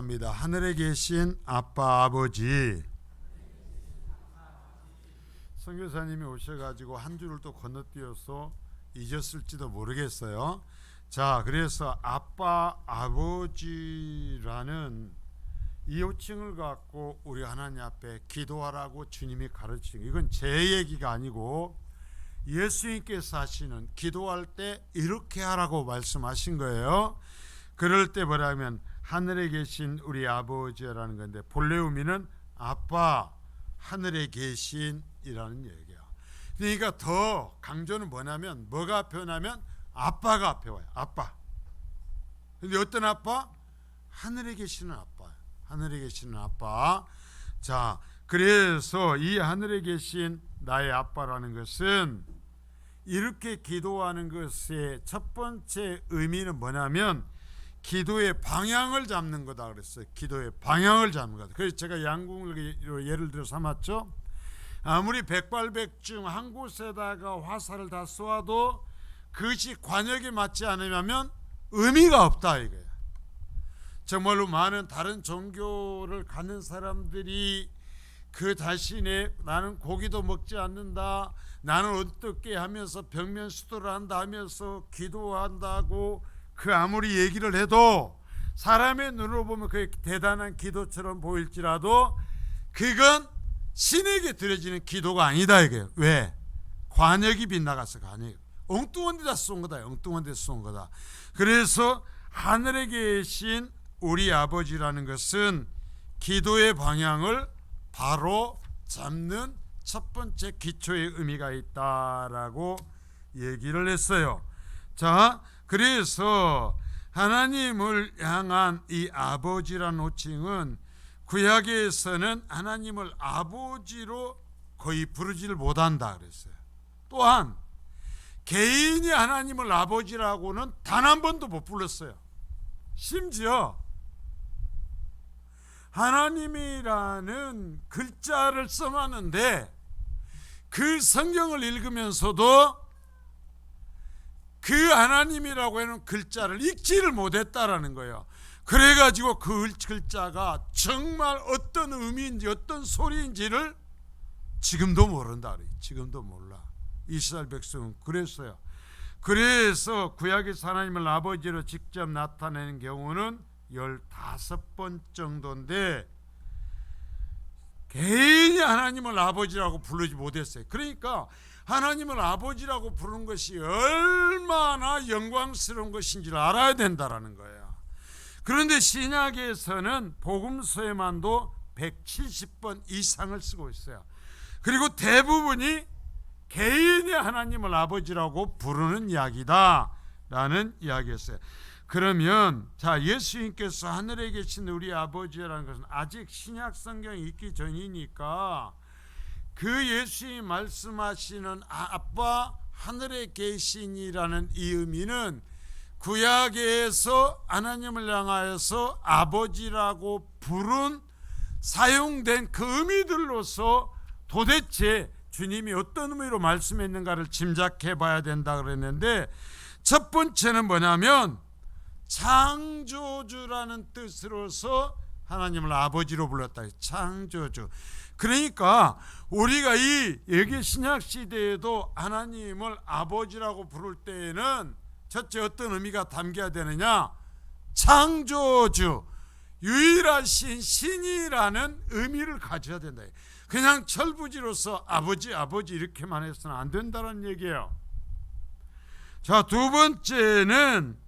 기도합니다. 하늘에 계신 아빠 아버지, 선교사님이 오셔가지고 한 줄을 또 건너뛰어서 잊었을지도 모르겠어요. 자, 그래서 아빠 아버지라는 이 호칭을 갖고 우리 하나님 앞에 기도하라고 주님이 가르치는, 이건 제 얘기가 아니고 예수님께서 하시는, 기도할 때 이렇게 하라고 말씀하신 거예요. 그럴 때 뭐라면 하늘에 계신 우리 아버지라는 건데, 본래 의미는 아빠 하늘에 계신이라는 얘기야. 그러니까 더 강조는 뭐냐면, 뭐가 표현하면 아빠가 앞에 와요. 아빠. 근데 어떤 아빠? 하늘에 계시는 아빠. 하늘에 계시는 아빠. 자, 그래서 이 하늘에 계신 나의 아빠라는 것은, 이렇게 기도하는 것의 첫 번째 의미는 뭐냐면 기도의 방향을 잡는 거다 그랬어요. 기도의 방향을 잡는 거다. 그래서 제가 양궁을 예를 들어 삼았죠. 아무리 백발백중 한 곳에다가 화살을 다 쏘아도 그것이 관역에 맞지 않으면 의미가 없다 이거예요. 정말로 많은 다른 종교를 갖는 사람들이 그 자신의 나는 고기도 먹지 않는다, 나는 어떻게 하면서 벽면 수도를 한다 하면서 기도한다고 그 아무리 얘기를 해도 사람의 눈으로 보면 그게 대단한 기도처럼 보일지라도 그건 신에게 드려지는 기도가 아니다 이게요. 왜? 관역이 빗나가서 관역. 엉뚱한 데다 쏜 거다. 엉뚱한 데다 쏜 거다. 그래서 하늘에 계신 우리 아버지라는 것은 기도의 방향을 바로 잡는 첫 번째 기초의 의미가 있다라고 얘기를 했어요. 자, 그래서 하나님을 향한 이 아버지라는 호칭은 구약에서는 하나님을 아버지로 거의 부르지를 못한다 그랬어요. 또한 개인이 하나님을 아버지라고는 단 한 번도 못 불렀어요. 심지어 하나님이라는 글자를 써놨는데 그 성경을 읽으면서도 그 하나님이라고 하는 글자를 읽지를 못했다라는 거예요. 그래가지고 그 글자가 정말 어떤 의미인지 어떤 소리인지를 지금도 모른다 그래요. 지금도 몰라. 이스라엘 백성은 그랬어요. 그래서 구약에서 하나님을 아버지로 직접 나타내는 경우는 15번 정도인데 개인이 하나님을 아버지라고 부르지 못했어요. 그러니까 하나님을 아버지라고 부르는 것이 얼마나 영광스러운 것인지를 알아야 된다라는 거예요. 그런데 신약에서는 복음서에만도 170번 이상을 쓰고 있어요. 그리고 대부분이 개인이 하나님을 아버지라고 부르는 이야기다라는 이야기였어요. 그러면 자, 예수님께서 하늘에 계신 우리 아버지라는 것은 아직 신약 성경이 있기 전이니까 그 예수님이 말씀하시는 아빠 하늘에 계신이라는 이 의미는 구약에서 하나님을 향하여서 아버지라고 부른 사용된 그 의미들로서 도대체 주님이 어떤 의미로 말씀했는가를 짐작해 봐야 된다 그랬는데, 첫 번째는 뭐냐면 창조주라는 뜻으로서 하나님을 아버지로 불렀다. 창조주. 그러니까 우리가 여기 신약 시대에도 하나님을 아버지라고 부를 때에는 첫째 어떤 의미가 담겨야 되느냐? 창조주, 유일하신 신이라는 의미를 가져야 된다. 그냥 철부지로서 아버지 이렇게만 해서는 안 된다는 얘기예요. 자, 두 번째는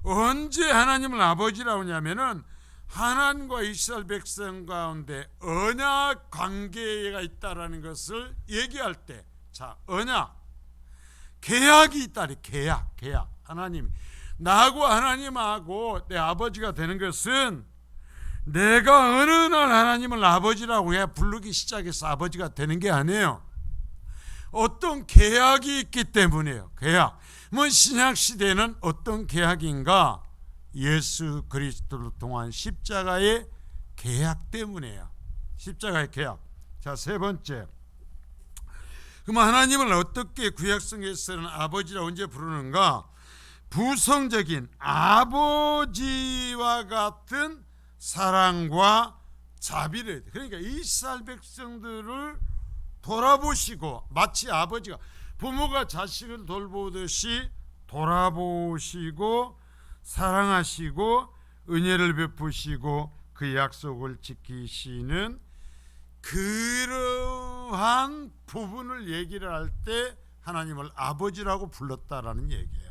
언제 하나님을 아버지라고 하냐면은 하나님과 이스라엘 백성 가운데 언약 관계가 있다라는 것을 얘기할 때, 자, 언약, 계약이 있다. 계약. 하나님, 나하고 하나님하고 내 아버지가 되는 것은 내가 어느 날 하나님을 아버지라고 해 부르기 시작해서 아버지가 되는 게 아니에요. 어떤 계약이 있기 때문이에요. 계약. 신약 시대는 어떤 계약인가? 예수 그리스도를 통한 십자가의 계약 때문이에요. 십자가의 계약. 자, 세 번째. 그럼 하나님을 어떻게 구약성에서는 아버지라 언제 부르는가? 부성적인 아버지와 같은 사랑과 자비를, 그러니까 이스라엘 백성들을 돌아보시고, 마치 아버지가 부모가 자식을 돌보듯이 돌아보시고 사랑하시고 은혜를 베푸시고 그 약속을 지키시는 그러한 부분을 얘기를 할 때 하나님을 아버지라고 불렀다라는 얘기예요.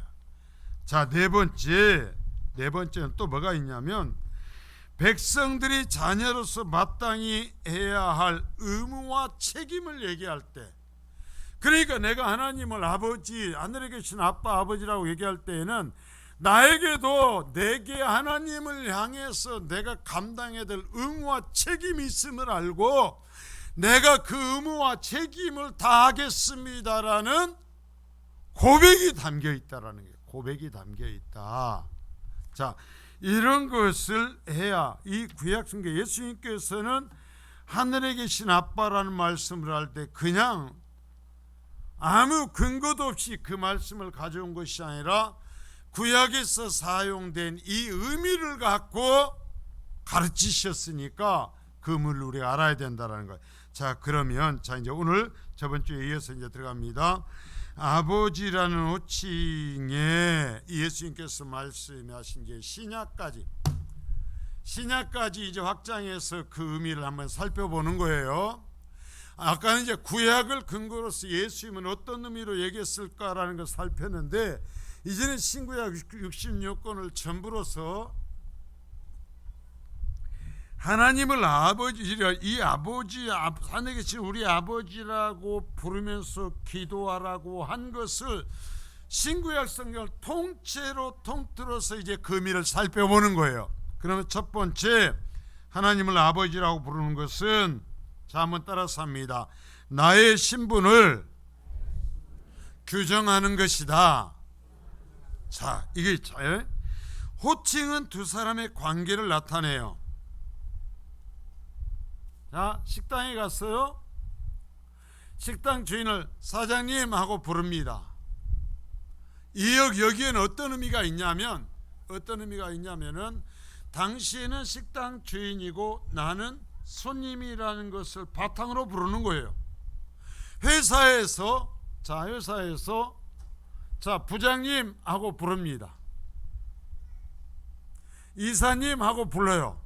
자, 네 번째는 또 뭐가 있냐면, 백성들이 자녀로서 마땅히 해야 할 의무와 책임을 얘기할 때, 그러니까 내가 하나님을 아버지, 하늘에 계신 아빠, 아버지라고 얘기할 때에는 나에게도 내게 하나님을 향해서 내가 감당해야 될 의무와 책임이 있음을 알고 내가 그 의무와 책임을 다하겠습니다라는 고백이 담겨 있다라는 거예요. 고백이 담겨 있다. 자, 이런 것을 해야 이 구약성경 예수님께서는 하늘에 계신 아빠라는 말씀을 할 때 그냥 아무 근거도 없이 그 말씀을 가져온 것이 아니라 구약에서 사용된 이 의미를 갖고 가르치셨으니까 그 의미를 우리가 알아야 된다는 거예요. 자, 그러면 자 이제 오늘 저번 주에 이어서 이제 들어갑니다. 아버지라는 호칭에 예수님께서 말씀하신 게 신약까지 이제 확장해서 그 의미를 한번 살펴보는 거예요. 아까는 이제 구약을 근거로서 예수님은 어떤 의미로 얘기했을까라는 걸 살폈는데, 이제는 신구약 66권을 전부로서 하나님을 아버지라, 이 아버지, 하늘에 계신 우리 아버지라고 부르면서 기도하라고 한 것을 신구약 성경을 통째로 통틀어서 이제 그 의미를 살펴보는 거예요. 그러면 첫 번째, 하나님을 아버지라고 부르는 것은, 자, 한번 따라서 합니다. 나의 신분을 규정하는 것이다. 자, 이게 있죠. 호칭은 두 사람의 관계를 나타내요. 자, 식당에 갔어요. 식당 주인을 사장님 하고 부릅니다. 여기에는 어떤 의미가 있냐면은 당신은 식당 주인이고 나는 손님이라는 것을 바탕으로 부르는 거예요. 회사에서 부장님 하고 부릅니다. 이사님 하고 불러요.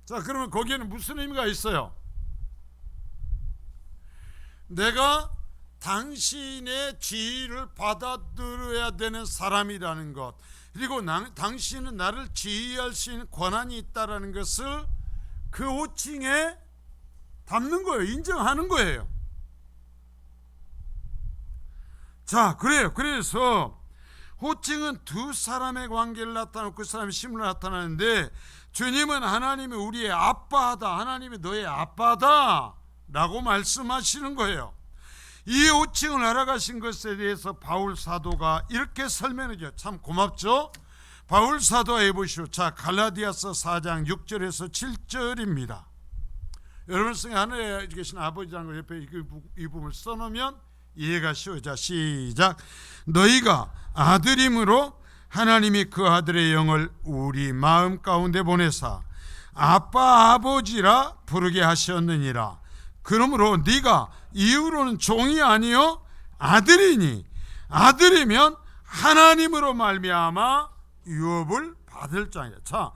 자, 그러면 거기에는 무슨 의미가 있어요? 내가 당신의 지위를 받아들여야 되는 사람이라는 것, 그리고 당신은 나를 지휘할 수 있는 권한이 있다는 것을 그 호칭에 담는 거예요. 인정하는 거예요. 자, 그래요. 그래서 호칭은 두 사람의 관계를 나타내고 그 사람의 신분을 나타나는데, 주님은 하나님이 우리의 아빠다, 하나님이 너의 아빠다 라고 말씀하시는 거예요. 이 호칭을 알아가신 것에 대해서 바울 사도가 이렇게 설명해줘요. 참 고맙죠. 바울 사도가 해보시오. 자, 갈라디아서 4장 6절에서 7절입니다. 여러분 성에 하늘에 계신 아버지라는 걸 옆에 이 부분을 써놓으면 이해가 쉬워요. 자, 시작. 너희가 아들임으로 하나님이 그 아들의 영을 우리 마음 가운데 보내사 아빠 아버지라 부르게 하셨느니라. 그러므로 네가 이후로는 종이 아니요 아들이니, 아들이면 하나님으로 말미암아 유업을 받을 자이다. 자,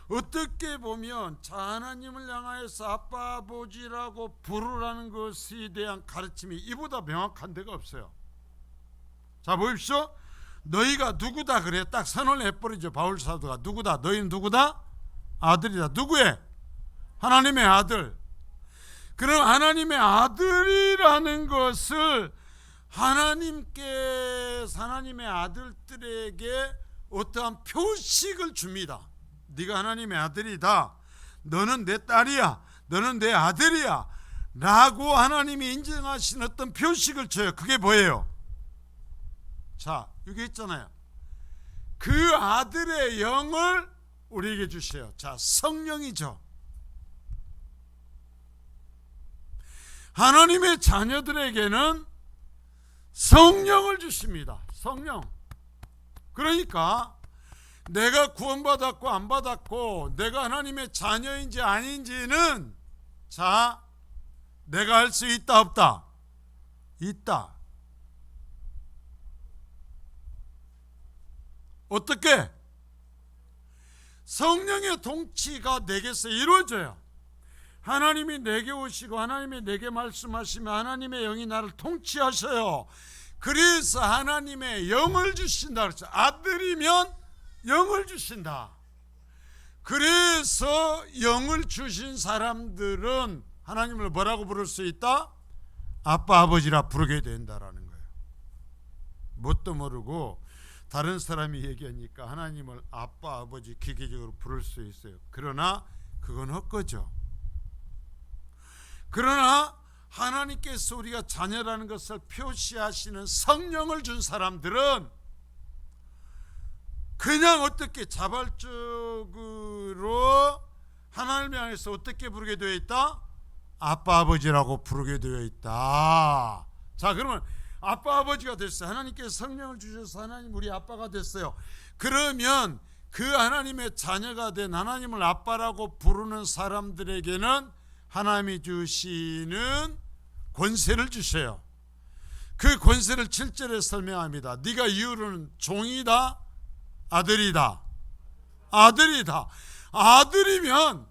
어떻게 보면 하나님을 향하여서 아빠 아버지라고 부르라는 것에 대한 가르침이 이보다 명확한 데가 없어요. 자, 보십시오. 너희가 누구다 그래 딱 선언을 해버리죠. 바울 사도가 누구다, 너희는 누구다? 아들이다. 누구의? 하나님의 아들. 그럼 하나님의 아들이라는 것을 하나님의 아들들에게 어떠한 표식을 줍니다. 네가 하나님의 아들이다, 너는 내 딸이야, 너는 내 아들이야 라고 하나님이 인정하신 어떤 표식을 줘요. 그게 뭐예요? 자, 이게 있잖아요. 그 아들의 영을 우리에게 주셔요. 자, 성령이죠. 하나님의 자녀들에게는 성령을 주십니다. 성령. 그러니까 내가 구원받았고 안 받았고 내가 하나님의 자녀인지 아닌지는 자, 내가 할 수 있다 없다? 있다. 어떻게? 성령의 통치가 내게서 이루어져요. 하나님이 내게 오시고 하나님이 내게 말씀하시면 하나님의 영이 나를 통치하셔요. 그래서 하나님의 영을 주신다 그랬죠. 아들이면 영을 주신다. 그래서 영을 주신 사람들은 하나님을 뭐라고 부를 수 있다? 아빠 아버지라 부르게 된다라는 거예요. 뭣도 모르고 다른 사람이 얘기하니까 하나님을 아빠 아버지 기계적으로 부를 수 있어요. 그러나 그건 헛거죠. 그러나 하나님께서 우리가 자녀라는 것을 표시하시는 성령을 준 사람들은 그냥 어떻게 자발적으로 하나님을 향해서 어떻게 부르게 되어 있다? 아빠 아버지라고 부르게 되어 있다. 자, 그러면 아빠 아버지가 됐어요. 하나님께서 성령을 주셔서 하나님 우리 아빠가 됐어요. 그러면 그 하나님의 자녀가 된 하나님을 아빠라고 부르는 사람들에게는 하나님이 주시는 권세를 주셔요. 그 권세를 7절에 설명합니다. 네가 이후로는 종이다, 아들이다. 아들이다. 아들이면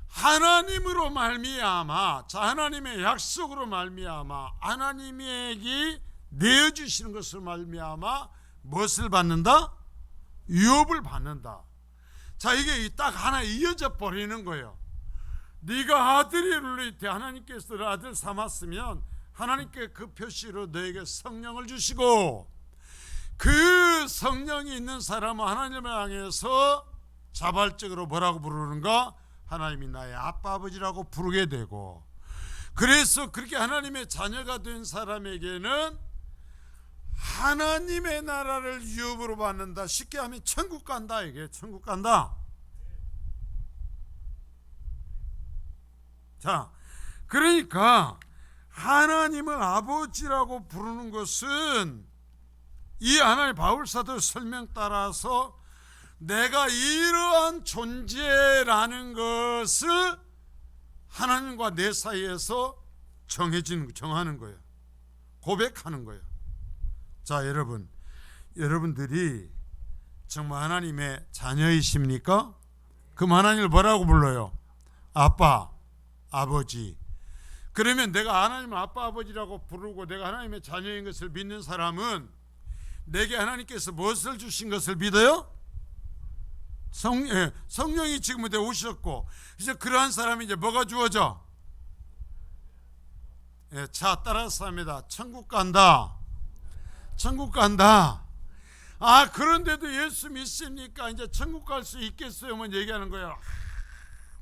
하나님으로 말미암아, 자, 하나님의 약속으로 말미암아, 하나님에게 내어주시는 것을 말미암아 무엇을 받는다? 유업을 받는다. 자, 이게 딱 하나 이어져 버리는 거예요. 네가 아들이를 때 하나님께서 아들 삼았으면 하나님께 그 표시로 너에게 성령을 주시고, 그 성령이 있는 사람은 하나님을 향해서 자발적으로 뭐라고 부르는가? 하나님이 나의 아빠 아버지라고 부르게 되고, 그래서 그렇게 하나님의 자녀가 된 사람에게는 하나님의 나라를 유업으로 받는다. 쉽게 하면 천국 간다. 이게 천국 간다. 자, 그러니까 하나님을 아버지라고 부르는 것은 이 하나님 바울사도 설명 따라서 내가 이러한 존재라는 것을 하나님과 내 사이에서 정하는 거예요. 고백하는 거예요. 자, 여러분들이 정말 하나님의 자녀이십니까? 그럼 하나님을 뭐라고 불러요? 아빠, 아버지. 그러면 내가 하나님을 아빠, 아버지라고 부르고 내가 하나님의 자녀인 것을 믿는 사람은 내게 하나님께서 무엇을 주신 것을 믿어요? 성령이 지금 내 오셨고, 이제 그러한 사람이 이제 뭐가 주어져? 자, 따라서 합니다. 천국 간다. 천국 간다. 아, 그런데도 예수 믿습니까? 이제 천국 갈 수 있겠어요? 뭐 얘기하는 거예요.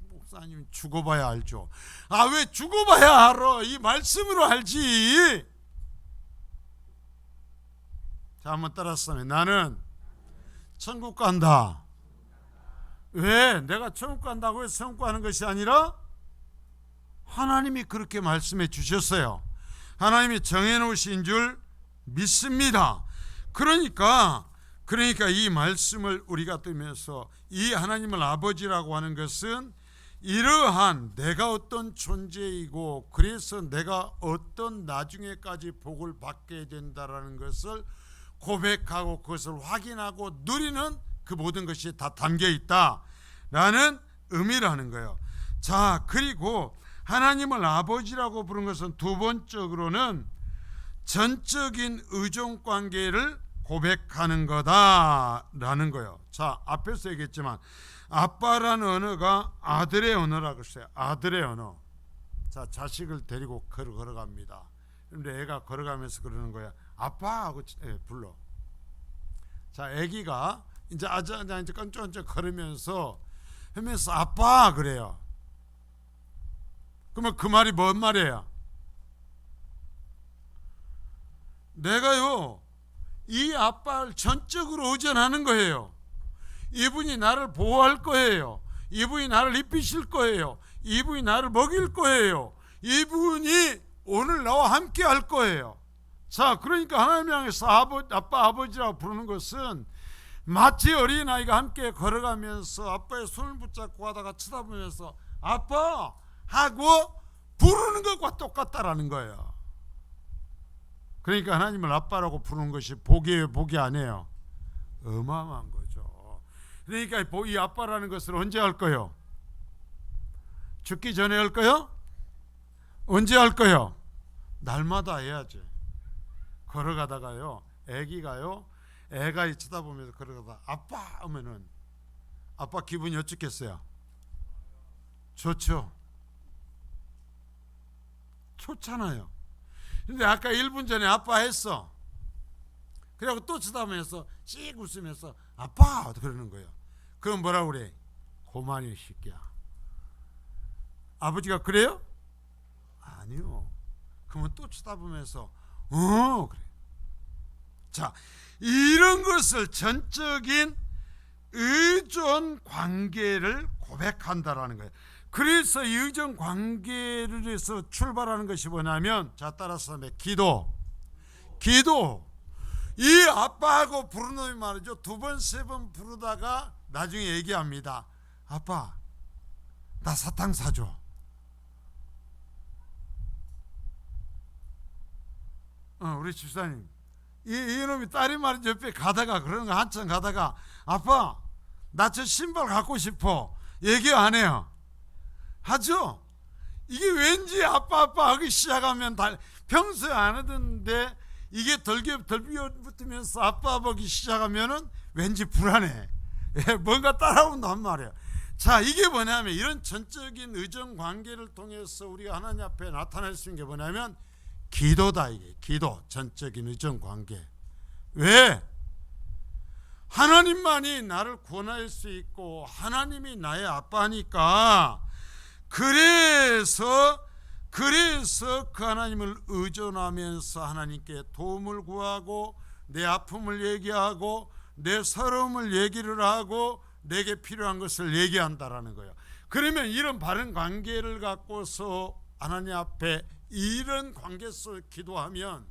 목사님 죽어봐야 알죠. 아, 왜 죽어봐야 알아? 이 말씀으로 알지. 자, 한번 따라서 하면 나는 천국 간다. 왜? 내가 천국 간다고 해서 천국 가는 것이 아니라 하나님이 그렇게 말씀해 주셨어요. 하나님이 정해놓으신 줄 믿습니다. 그러니까 이 말씀을 우리가 들으면서 이 하나님을 아버지라고 하는 것은 이러한 내가 어떤 존재이고 그래서 내가 어떤 나중에까지 복을 받게 된다라는 것을 고백하고 그것을 확인하고 누리는 그 모든 것이 다 담겨 있다라는 의미라는 거예요. 자, 그리고 하나님을 아버지라고 부르는 것은 두 번째로는 전적인 의존 관계를 고백하는 거다라는 거예요. 자, 앞에서 얘기했지만 아빠라는 언어가 아들의 언어라고 했어요. 아들의 언어. 자, 자식을 데리고 걸어갑니다. 그런데 애가 걸어가면서 그러는 거야. 아빠 하고 불러. 자, 애기가 이제 이제 끈적끈적 걸으면서 하면서 아빠 그래요. 그러면 그 말이 뭔 말이에요? 내가요 이 아빠를 전적으로 의존하는 거예요. 이분이 나를 보호할 거예요. 이분이 나를 입히실 거예요. 이분이 나를 먹일 거예요. 이분이 오늘 나와 함께 할 거예요. 자, 그러니까 하나님 향해서 아빠 아버지라고 부르는 것은 마치 어린아이가 함께 걸어가면서 아빠의 손을 붙잡고 하다가 쳐다보면서 아빠 하고 부르는 것과 똑같다라는 거예요. 그러니까 하나님을 아빠라고 부르는 것이 복이에요, 복이 아니에요? 어마어마한 거죠. 그러니까 이 아빠라는 것을 언제 할 거요? 죽기 전에 할 거요? 언제 할 거요? 날마다 해야지. 걸어가다가요, 애가 쳐다보면서 걸어가다가 아빠 하면은 아빠 기분이 어떻겠어요? 좋죠. 좋잖아요. 근데 아까 1분 전에 아빠 했어. 그리고 또 쳐다보면서 씩 웃으면서 아빠 그러는 거예요. 그건 뭐라고 그래? 고만이 새끼야. 아버지가 그래요? 아니요. 그러면 또 쳐다보면서 그래. 자, 이런 것을 전적인 의존 관계를 고백한다라는 거예요. 그래서 의존 관계를 해서 출발하는 것이 뭐냐면, 자, 따라서 기도. 이 아빠하고 부르는 놈이 말이죠. 2번, 3번 부르다가 나중에 얘기합니다. 아빠, 나 사탕 사줘. 우리 집사님, 이놈이 딸이 말이죠. 옆에 가다가 그런 거 한참 가다가 아빠, 나 저 신발 갖고 싶어. 얘기 안 해요. 하죠. 이게 왠지 아빠 하기 시작하면 평소에 안 하던데 이게 덜 붙으면서 아빠 보기 시작하면은 왠지 불안해. 뭔가 따라온단 말이에요. 자, 이게 뭐냐면 이런 전적인 의존 관계를 통해서 우리가 하나님 앞에 나타낼 수 있는 게 뭐냐면 기도다. 이게 기도, 전적인 의존 관계. 왜? 하나님만이 나를 구원할 수 있고 하나님이 나의 아빠니까, 그래서 그 하나님을 의존하면서 하나님께 도움을 구하고 내 아픔을 얘기하고 내 서러움을 얘기를 하고 내게 필요한 것을 얘기한다라는 거예요. 그러면 이런 바른 관계를 갖고서 하나님 앞에 이런 관계 속에 기도하면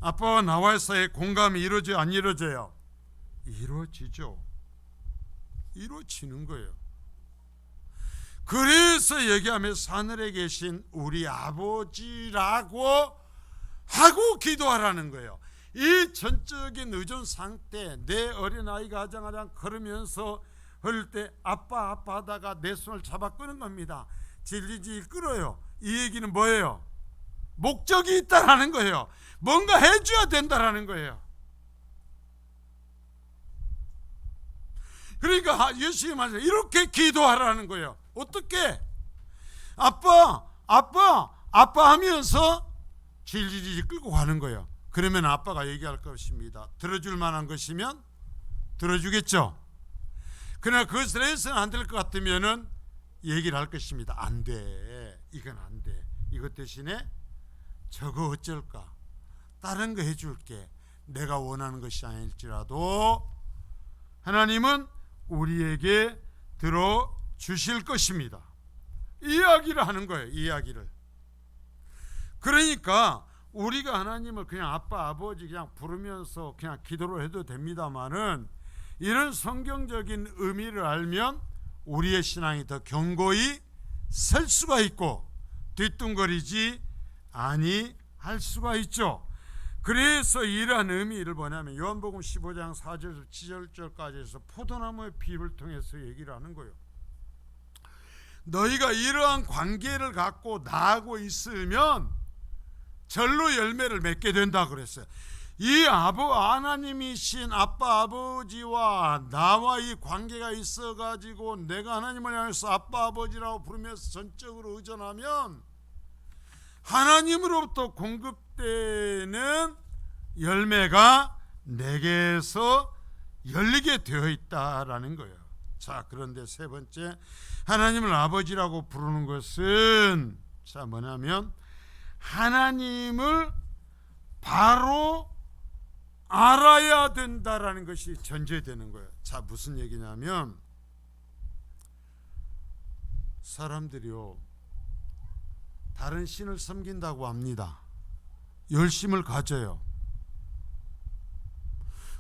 아빠와 나와의 사이에 공감이 이루어져요, 안 이루어져요? 이루어지죠. 이루어지는 거예요. 그래서 얘기하면서 하늘에 계신 우리 아버지라고 하고 기도하라는 거예요. 이 전적인 의존 상태, 내 어린아이가 아장아장 걸으면서 흐를 때 아빠 하다가 내 손을 잡아 끄는 겁니다. 질질 끌어요. 이 얘기는 뭐예요? 목적이 있다라는 거예요. 뭔가 해줘야 된다라는 거예요. 그러니까 예수님이 말해서 이렇게 기도하라는 거예요. 어떻게? 아빠 하면서 질질 끌고 가는 거예요. 그러면 아빠가 얘기할 것입니다. 들어줄 만한 것이면 들어주겠죠. 그러나 그것을 해서는 안 될 것 같으면은 얘기를 할 것입니다. 안 돼. 이건 안 돼. 이것 대신에 저거 어쩔까? 다른 거 해줄게. 내가 원하는 것이 아닐지라도 하나님은 우리에게 들어주실 것입니다. 이야기를 하는 거예요. 이야기를. 그러니까 우리가 하나님을 그냥 아빠, 아버지 그냥 부르면서 그냥 기도로 해도 됩니다만은 이런 성경적인 의미를 알면 우리의 신앙이 더 견고히 설 수가 있고 뒤뚱거리지 아니할 수가 있죠. 그래서 이러한 의미를 뭐냐면 요한복음 15장 4절에서 7절까지 해서 포도나무의 비유를 통해서 얘기를 하는 거예요. 너희가 이러한 관계를 갖고 나하고 있으면 절로 열매를 맺게 된다 그랬어요. 이 하나님이신 아빠 아버지와 나와 이 관계가 있어가지고 내가 하나님을 향해서 아빠 아버지라고 부르면서 전적으로 의존하면 하나님으로부터 공급되는 열매가 내게서 열리게 되어 있다라는 거예요. 자, 그런데 세 번째, 하나님을 아버지라고 부르는 것은 자 뭐냐면 하나님을 바로 알아야 된다라는 것이 전제되는 거예요. 자, 무슨 얘기냐면 사람들이요 다른 신을 섬긴다고 합니다. 열심을 가져요.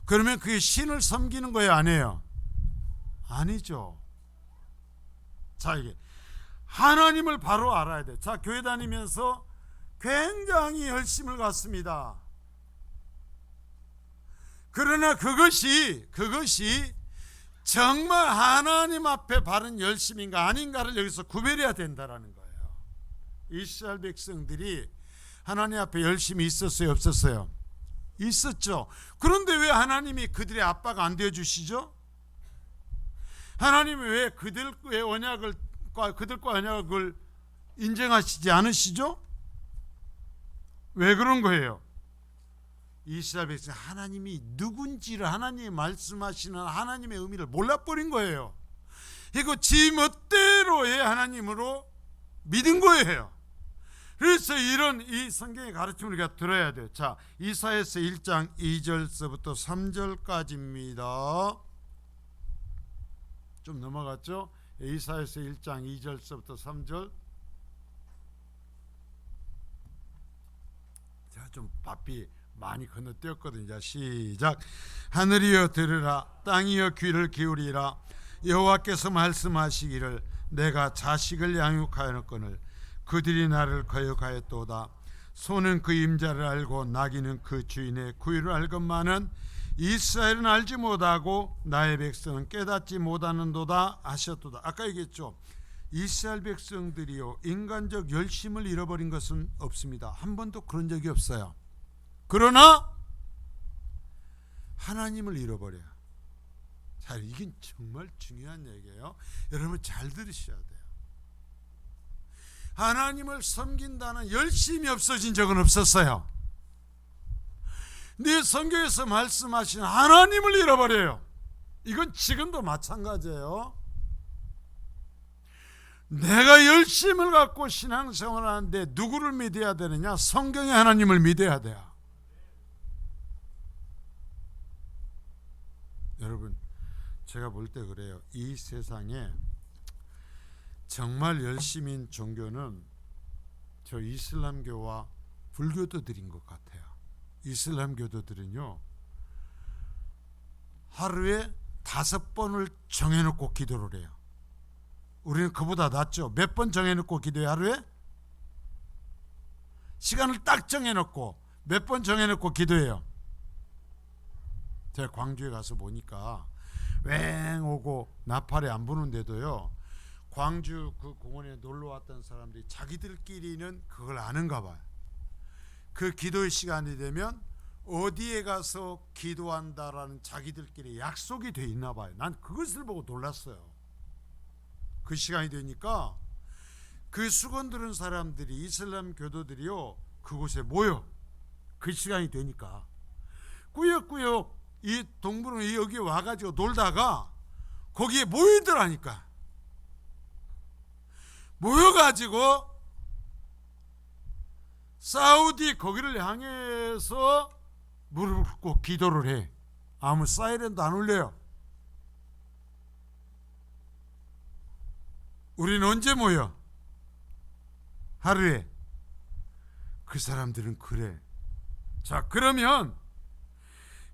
그러면 그게 신을 섬기는 거예요, 아니에요? 아니죠. 자, 이게 하나님을 바로 알아야 돼. 자, 교회 다니면서 굉장히 열심을 갖습니다. 그러나 그것이 정말 하나님 앞에 바른 열심인가 아닌가를 여기서 구별해야 된다라는 거예요. 이스라엘 백성들이 하나님 앞에 열심이 있었어요, 없었어요? 있었죠. 그런데 왜 하나님이 그들의 아빠가 안 되어 주시죠? 하나님이 왜 그들과 언약을 인정하시지 않으시죠? 왜 그런 거예요? 이스라엘 백성 하나님이 누군지를, 하나님이 말씀하시는 하나님의 의미를 몰라버린 거예요. 이거 지 멋대로의 하나님으로 믿은 거예요. 그래서 이런 이 성경의 가르침을 우리가 들어야 돼요. 자, 이사야서 1장 2절서부터 3절까지입니다. 좀 넘어갔죠? 이사야서 1장 2절서부터 3절. 제가 좀 바삐 많이 건너뛰었거든요. 자, 시작. 하늘이여 들으라, 땅이여 귀를 기울이라. 여호와께서 말씀하시기를 내가 자식을 양육하였거늘 그들이 나를 거역하였도다. 소는 그 임자를 알고 나귀는 그 주인의 구유를 알건만은 이스라엘은 알지 못하고 나의 백성은 깨닫지 못하는도다 하셨도다. 아까 얘기했죠. 이스라엘 백성들이요, 인간적 열심을 잃어버린 것은 없습니다. 한 번도 그런 적이 없어요. 그러나 하나님을 잃어버려요. 자, 이게 정말 중요한 얘기예요. 여러분 잘 들으셔야 돼요. 하나님을 섬긴다는 열심이 없어진 적은 없었어요. 근데 성경에서 말씀하신 하나님을 잃어버려요. 이건 지금도 마찬가지예요. 내가 열심을 갖고 신앙생활을 하는데 누구를 믿어야 되느냐? 성경의 하나님을 믿어야 돼요. 여러분, 제가 볼 때 그래요. 이 세상에 정말 열심인 종교는 저 이슬람교와 불교도들인 것 같아요. 이슬람교도들은요, 하루에 5번을 정해놓고 기도를 해요. 우리는 그보다 낫죠. 몇 번 정해놓고 기도해요, 하루에? 시간을 딱 정해놓고 몇 번 정해놓고 기도해요. 제가 광주에 가서 보니까 왱 오고 나팔이 안 부는데도요, 광주 그 공원에 놀러 왔던 사람들이 자기들끼리는 그걸 아는가 봐요. 그 기도의 시간이 되면 어디에 가서 기도한다라는 자기들끼리 약속이 돼 있나 봐요. 난 그것을 보고 놀랐어요. 그 시간이 되니까 그 수건 들은 사람들이, 이슬람 교도들이요, 그곳에 모여. 그 시간이 되니까 꾸역꾸역 이 동물은 여기 와가지고 놀다가 거기에 모이더라니까. 모여가지고 사우디 거기를 향해서 무릎을 꿇고 기도를 해. 아무 사이렌도 안 울려요. 우리는 언제 모여? 하루에. 그 사람들은 그래. 자, 그러면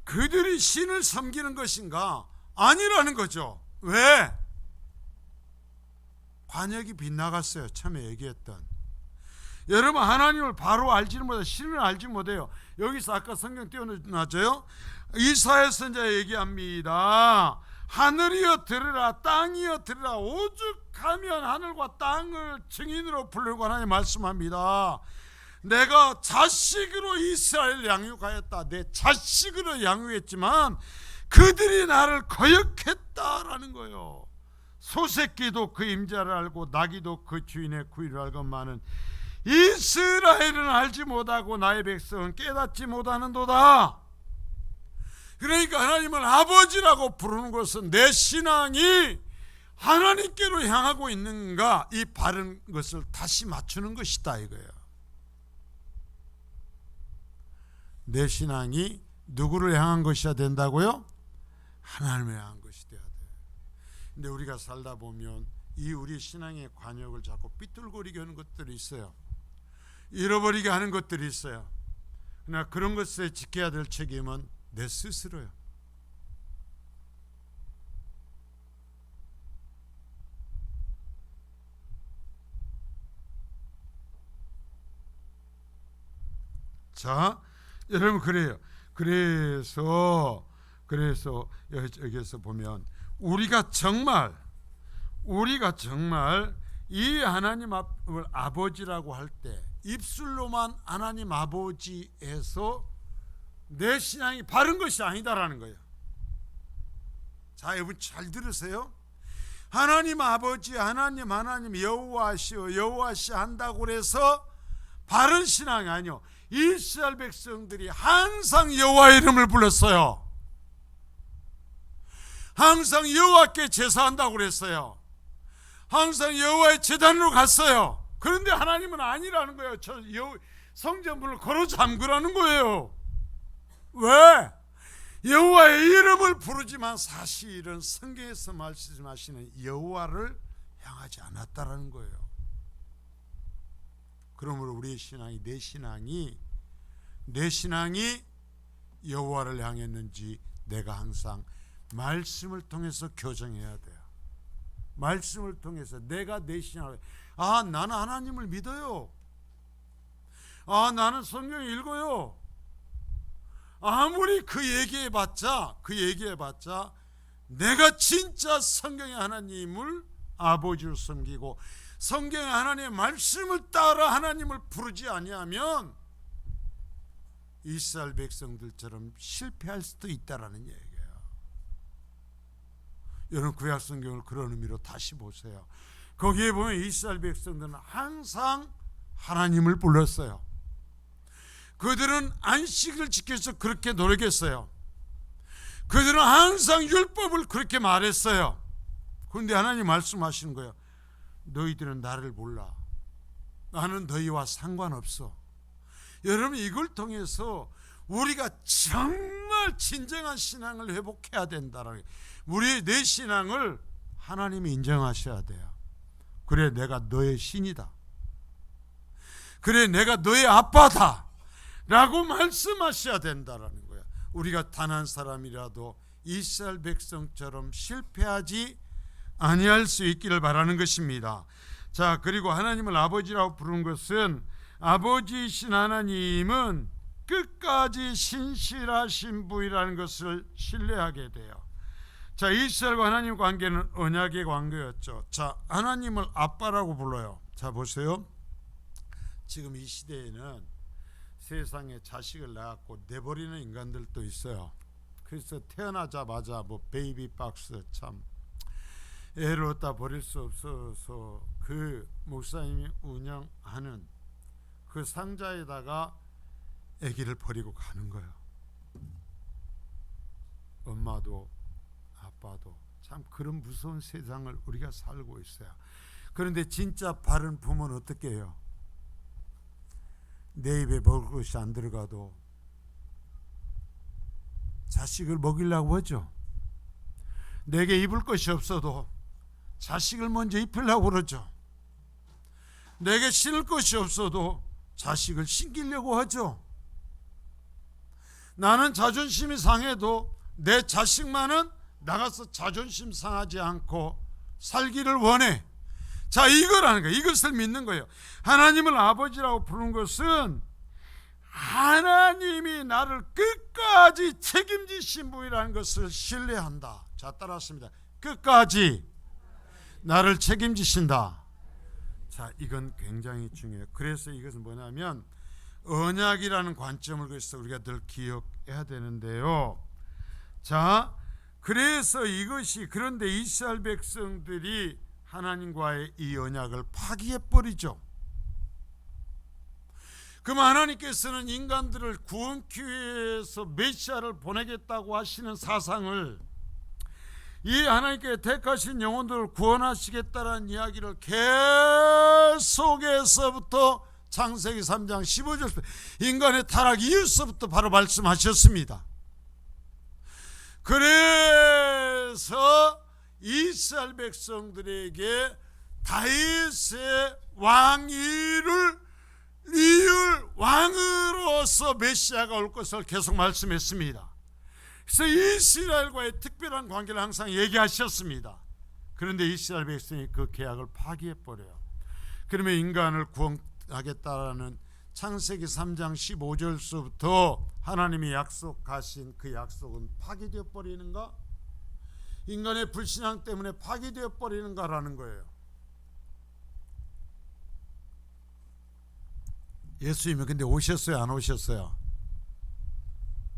그들이 신을 섬기는 것인가? 아니라는 거죠. 왜? 관역이 빗나갔어요. 처음에 얘기했던. 여러분, 하나님을 바로 알지는 못해요. 신을 알지 못해요. 여기서 아까 성경 띄워놨죠. 이사야 선지자 얘기합니다. 하늘이여 들으라, 땅이여 들으라. 오죽하면 하늘과 땅을 증인으로 부르고 하나님 말씀합니다. 내가 자식으로 이스라엘을 양육하였다. 내 자식으로 양육했지만 그들이 나를 거역했다라는 거예요. 소새끼도 그 임자를 알고 나귀도 그 주인의 구유를 알건만은 이스라엘은 알지 못하고 나의 백성은 깨닫지 못하는도다. 그러니까 하나님을 아버지라고 부르는 것은 내 신앙이 하나님께로 향하고 있는가, 이 바른 것을 다시 맞추는 것이다 이거예요. 내 신앙이 누구를 향한 것이어야 된다고요? 하나님을 향한 것이 돼야 돼. 근데 우리가 살다 보면 이 우리 신앙의 관역을 자꾸 삐뚤거리게 하는 것들이 있어요. 잃어버리게 하는 것들이 있어요. 그러나 그런 것에 지켜야 될 책임은 내 스스로요. 자, 여러분 그래요. 그래서 여기서 보면 우리가 정말 이 하나님 앞을 아버지라고 할 때 입술로만 하나님 아버지 해서 내 신앙이 바른 것이 아니다라는 거예요. 자, 여러분 잘 들으세요. 하나님 아버지, 하나님 여호와시 한다고 그래서 바른 신앙이 아니요. 이스라엘 백성들이 항상 여호와의 이름을 불렀어요. 항상 여호와께 제사한다고 그랬어요. 항상 여호와의 제단으로 갔어요. 그런데 하나님은 아니라는 거예요. 성전문을 걸어 잠그라는 거예요. 왜? 여호와의 이름을 부르지만 사실은 성경에서 말씀하시는 여호와를 향하지 않았다라는 거예요. 그러므로 우리의 신앙이 내 신앙이 여호와를 향했는지 내가 항상 말씀을 통해서 교정해야 돼요. 말씀을 통해서 내가 내 신앙을 나는 하나님을 믿어요. 나는 성경을 읽어요. 아무리 그 얘기해봤자 내가 진짜 성경의 하나님을 아버지로 섬기고 성경의 하나님의 말씀을 따라 하나님을 부르지 아니하면 이스라엘 백성들처럼 실패할 수도 있다라는 얘기예요. 여러분 구약 성경을 그런 의미로 다시 보세요. 거기에 보면 이스라엘 백성들은 항상 하나님을 불렀어요. 그들은 안식을 지켜서 그렇게 노력했어요. 그들은 항상 율법을 그렇게 말했어요. 그런데 하나님 말씀하시는 거예요. 너희들은 나를 몰라. 나는 너희와 상관없어. 여러분 이걸 통해서 우리가 정말 진정한 신앙을 회복해야 된다라는 거예요. 내 신앙을 하나님이 인정하셔야 돼요. 그래 내가 너의 신이다. 그래 내가 너의 아빠다 라고 말씀하셔야 된다라는 거야. 우리가 단 한 사람이라도 이스라엘 백성처럼 실패하지 아니할 수 있기를 바라는 것입니다. 자, 그리고 하나님을 아버지라고 부르는 것은 아버지이신 하나님은 끝까지 신실하신 분이라는 것을 신뢰하게 돼요. 자, 이스라엘과 하나님 관계는 언약의 관계였죠. 자, 하나님을 아빠라고 불러요. 자, 보세요. 지금 이 시대에는 세상에 자식을 낳았고 내버리는 인간들도 있어요. 그래서 태어나자마자 베이비 박스 참 애를 얻다 버릴 수 없어서 그 목사님이 운영하는 그 상자에다가 아기를 버리고 가는 거예요. 엄마도 아빠도 참 그런 무서운 세상을 우리가 살고 있어요. 그런데 진짜 바른 부모는 어떻게 해요? 내 입에 먹을 것이 안 들어가도 자식을 먹이려고 하죠. 내게 입을 것이 없어도 자식을 먼저 입히려고 그러죠. 내게 신을 것이 없어도 자식을 신기려고 하죠. 나는 자존심이 상해도 내 자식만은 나가서 자존심 상하지 않고 살기를 원해. 자, 이거라는 거예요. 이것을 믿는 거예요. 하나님을 아버지라고 부르는 것은 하나님이 나를 끝까지 책임지신 분이라는 것을 신뢰한다. 자, 따라하십니다. 끝까지 나를 책임지신다. 자, 이건 굉장히 중요해요. 그래서 이것은 뭐냐면 언약이라는 관점을 그래서 우리가 늘 기억해야 되는데요. 자, 그래서 이것이 그런데 이스라엘 백성들이 하나님과의 이 언약을 파기해버리죠. 그럼 하나님께서는 인간들을 구원기 위해서 메시아를 보내겠다고 하시는 사상을 이 하나님께 택하신 영혼들을 구원하시겠다는 이야기를 계속해서부터 창세기 3장 15절 인간의 타락 이후서부터 바로 말씀하셨습니다. 그래서 이스라엘 백성들에게 다윗의 왕위를 이을 왕으로서 메시아가 올 것을 계속 말씀했습니다. 그래서 이스라엘과의 특별한 관계를 항상 얘기하셨습니다. 그런데 이스라엘 백성이 그 계약을 파기해버려요. 그러면 인간을 구원하겠다라는 창세기 3장 15절서부터 하나님이 약속하신 그 약속은 파기되어 버리는가? 인간의 불신앙 때문에 파기되어 버리는가라는 거예요. 예수님이 근데 오셨어요, 안 오셨어요?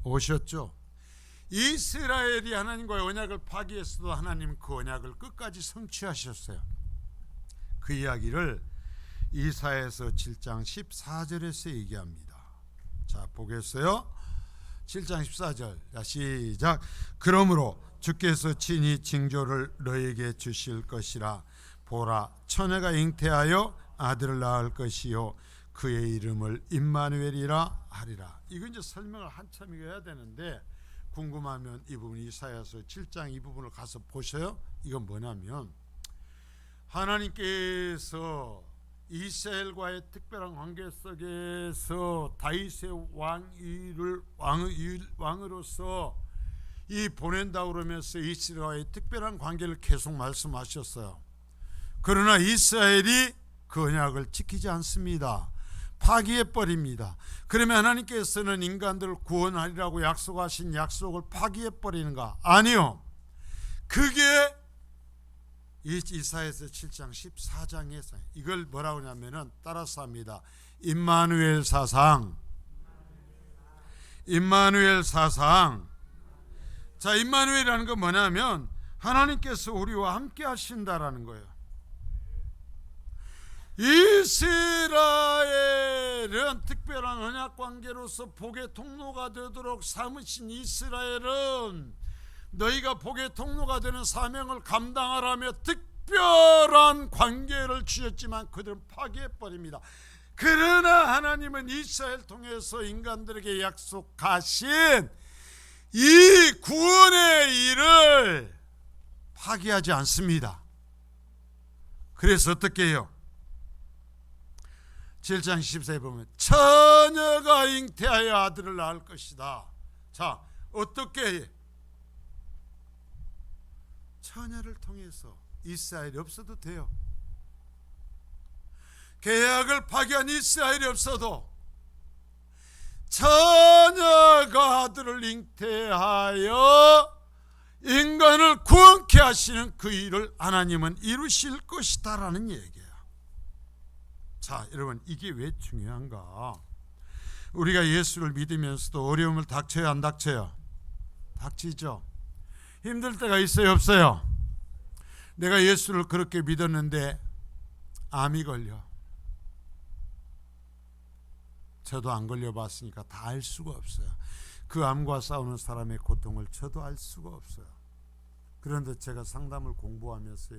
오셨죠. 이스라엘이 하나님과의 언약을 파기했어도 하나님 그 언약을 끝까지 성취하셨어요. 그 이야기를 이사야서 7장 14절에서 얘기합니다. 자, 보겠어요? 7장 14절. 자, 시작. 그러므로 주께서 친히 징조를 너에게 주실 것이라. 보라, 처녀가 잉태하여 아들을 낳을 것이요 그의 이름을 임마누엘이라 하리라. 이건 이제 설명을 한참 해야 되는데 궁금하면 이 부분 이사야서 7장 이 부분을 가서 보셔요. 이건 뭐냐면 하나님께서 이스라엘과의 특별한 관계 속에서 다윗의 왕으로서 이 보낸다 그러면서 이스라엘과의 특별한 관계를 계속 말씀하셨어요. 그러나 이스라엘이 그 언약을 지키지 않습니다. 파기해버립니다. 그러면 하나님께서는 인간들을 구원하리라고 약속하신 약속을 파기해버리는가? 아니요. 그게 이사야서 7장 14장에서 이걸 뭐라고 하냐면은 따라서 합니다. 임마누엘 사상. 임마누엘 사상. 자, 임마누엘이라는 건 뭐냐면 하나님께서 우리와 함께 하신다라는 거예요. 이스라엘은 특별한 언약 관계로서 복의 통로가 되도록 삼으신 이스라엘은 너희가 복의 통로가 되는 사명을 감당하라며 특별한 관계를 주셨지만 그들은 파괴해버립니다. 그러나 하나님은 이스라엘 통해서 인간들에게 약속하신 이 구원의 일을 파기하지 않습니다. 그래서 어떻게 해요? 7장 14에 보면 처녀가 잉태하여 아들을 낳을 것이다. 자, 어떻게 해? 처녀를 통해서 이스라엘이 없어도 돼요. 계약을 파기한 이스라엘이 없어도 처녀가 아들을 잉태하여 인간을 구원케 하시는 그 일을 하나님은 이루실 것이다라는 얘기예요. 자, 여러분, 이게 왜 중요한가? 우리가 예수를 믿으면서도 어려움을 닥쳐요, 안 닥쳐요? 닥치죠. 힘들 때가 있어요, 없어요? 내가 예수를 그렇게 믿었는데 암이 걸려. 저도 안 걸려봤으니까 다 알 수가 없어요. 그 암과 싸우는 사람의 고통을 저도 알 수가 없어요. 그런데 제가 상담을 공부하면서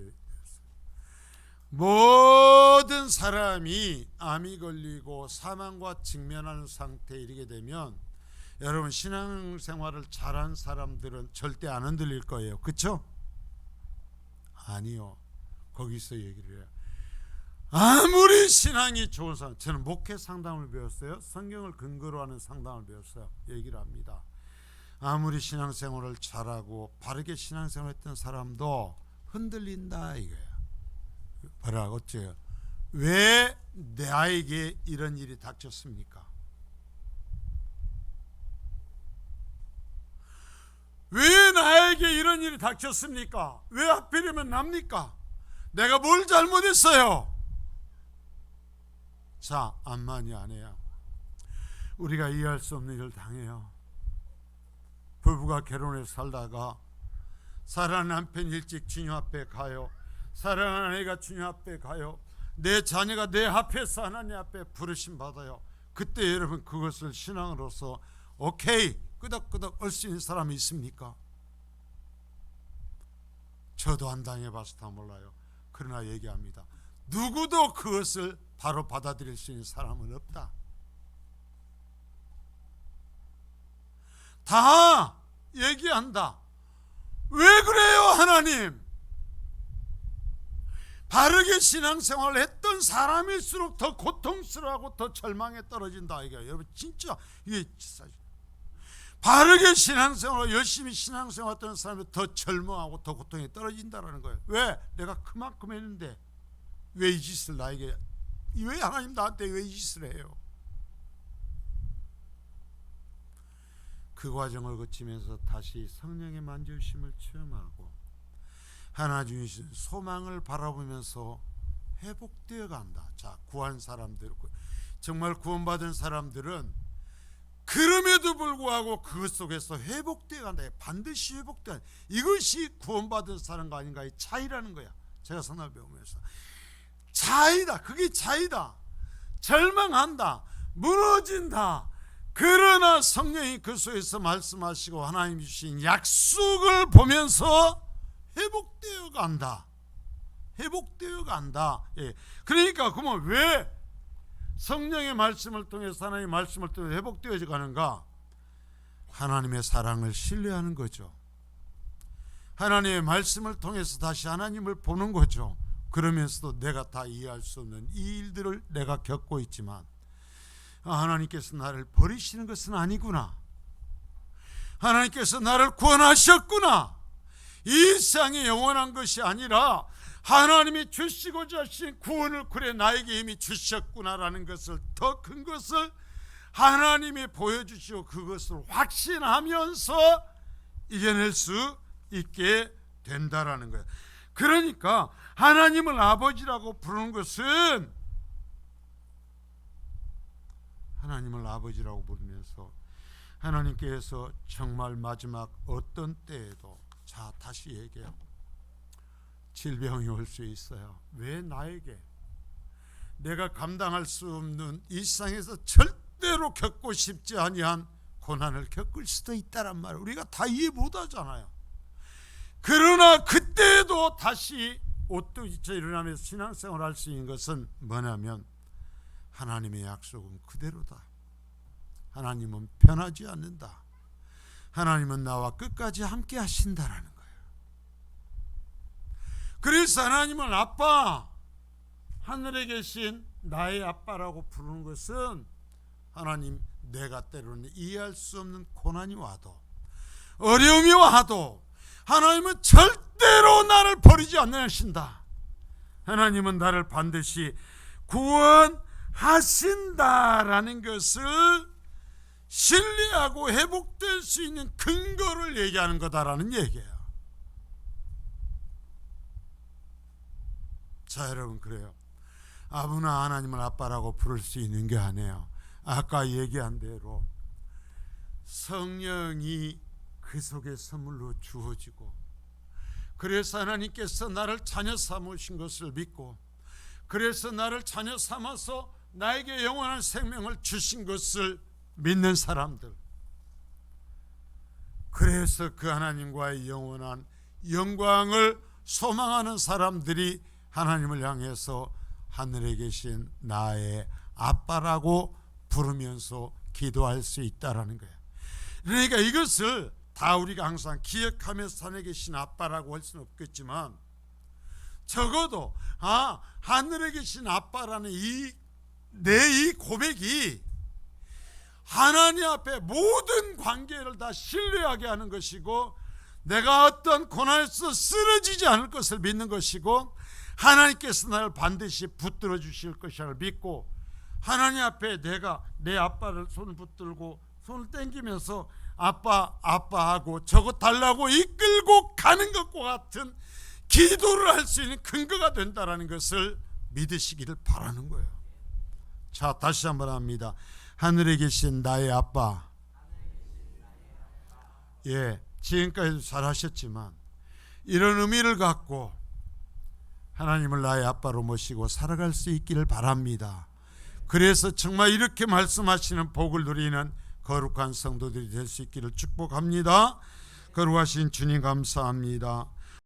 모든 사람이 암이 걸리고 사망과 직면하는 상태에 이르게 되면 여러분, 신앙생활을 잘한 사람들은 절대 안 흔들릴 거예요. 그렇죠? 아니요. 거기서 얘기를 해요. 아무리 신앙이 좋은 사람, 저는 목회 상담을 배웠어요. 성경을 근거로 하는 상담을 배웠어요. 얘기를 합니다. 아무리 신앙생활을 잘하고 바르게 신앙생활했던 사람도 흔들린다 이거예요. 뭐라고 어째요? 왜 나에게 이런 일이 닥쳤습니까? 왜 나에게 이런 일이 닥쳤습니까? 왜 하필이면 납니까? 내가 뭘 잘못했어요? 자, 암만이 아니에요. 우리가 이해할 수 없는 일을 당해요. 부부가 결혼해서 살다가 사랑하는 남편이 일찍 주님 앞에 가요. 사랑하는 아내가 주님 앞에 가요. 내 자녀가 내 앞에서 하나님 앞에 부르심 받아요. 그때 여러분 그것을 신앙으로서 오케이 끄덕끄덕 할 수 있는 사람이 있습니까? 저도 안 당해봐서 다 몰라요. 그러나 얘기합니다. 누구도 그것을 바로 받아들일 수 있는 사람은 없다. 다 얘기한다. 왜 그래요, 하나님? 바르게 신앙생활을 했던 사람일수록 더 고통스러워하고 더 절망에 떨어진다. 이게 여러분 진짜 이게 바르게 신앙생활을 열심히 신앙생활했던 사람이 더 절망하고 더 고통에 떨어진다라는 거예요. 왜? 내가 그만큼 했는데 왜 이 짓을 나에게, 왜 하나님 나한테 왜 이 짓을 해요? 그 과정을 거치면서 다시 성령의 만져주심을 체험하고 하나님 주신 소망을 바라보면서 회복되어 간다. 자, 구한 사람들, 정말 구원받은 사람들은 그럼에도 불구하고 그것 속에서 회복되어 간다. 반드시 회복되어 간다. 이것이 구원받은 사람과 아닌가의 차이라는 거야. 제가 성경을 배우면서 차이다. 그게 차이다. 절망한다. 무너진다. 그러나 성령이 그 속에서 말씀하시고 하나님 주신 약속을 보면서 회복되어 간다. 회복되어 간다. 예. 그러니까 그러면 왜 성령의 말씀을 통해서 하나님의 말씀을 통해 회복되어져 가는가? 하나님의 사랑을 신뢰하는 거죠. 하나님의 말씀을 통해서 다시 하나님을 보는 거죠. 그러면서도 내가 다 이해할 수 없는 이 일들을 내가 겪고 있지만 하나님께서 나를 버리시는 것은 아니구나. 하나님께서 나를 구원하셨구나. 이 세상이 영원한 것이 아니라 하나님이 주시고자 하신 구원을 그래 나에게 이미 주셨구나라는 것을, 더 큰 것을 하나님이 보여주시고 그것을 확신하면서 이겨낼 수 있게 된다라는 거예요. 그러니까 하나님을 아버지라고 부르는 것은, 하나님을 아버지라고 부르면서 하나님께서 정말 마지막 어떤 때에도, 자 다시 얘기해요. 질병이 올 수 있어요. 왜 나에게? 내가 감당할 수 없는 이 세상에서 절대로 겪고 싶지 아니한 고난을 겪을 수도 있다란 말을 우리가 다 이해 못하잖아요. 그러나 그때도 다시 옷도 잊혀 일어나면서 신앙생활을 할 수 있는 것은 뭐냐면 하나님의 약속은 그대로다. 하나님은 변하지 않는다. 하나님은 나와 끝까지 함께 하신다라는 거예요. 그래서 하나님은 아빠, 하늘에 계신 나의 아빠라고 부르는 것은 하나님, 내가 때로는 이해할 수 없는 고난이 와도 어려움이 와도 하나님은 절대로 나를 버리지 않으신다. 하나님은 나를 반드시 구원하신다라는 것을 신뢰하고 회복될 수 있는 근거를 얘기하는 거다라는 얘기예요. 자, 여러분, 그래요. 아무나 하나님을 아빠라고 부를 수 있는 게 아니에요. 아까 얘기한 대로 성령이 그 속에 선물로 주어지고, 그래서 하나님께서 나를 자녀 삼으신 것을 믿고, 그래서 나를 자녀 삼아서 나에게 영원한 생명을 주신 것을 믿는 사람들, 그래서 그 하나님과의 영원한 영광을 소망하는 사람들이 하나님을 향해서 하늘에 계신 나의 아빠라고 부르면서 기도할 수 있다라는 거예요. 그러니까 이것을 다 우리가 항상 기억하면서 하늘에 계신 아빠라고 할 수는 없겠지만, 적어도 하늘에 계신 아빠라는 내 고백이 하나님 앞에 모든 관계를 다 신뢰하게 하는 것이고, 내가 어떤 고난에서 쓰러지지 않을 것을 믿는 것이고, 하나님께서 나를 반드시 붙들어 주실 것을 믿고, 하나님 앞에 내가 내 아빠를 손을 붙들고 손을 땡기면서 아빠 하고 저거 달라고 이끌고 가는 것과 같은 기도를 할 수 있는 근거가 된다는 것을 믿으시기를 바라는 거예요. 자, 다시 한번 합니다. 하늘에 계신 나의 아빠. 예, 지금까지도 잘하셨지만 이런 의미를 갖고 하나님을 나의 아빠로 모시고 살아갈 수 있기를 바랍니다. 그래서 정말 이렇게 말씀하시는 복을 누리는 거룩한 성도들이 될 수 있기를 축복합니다. 거룩하신 주님 감사합니다.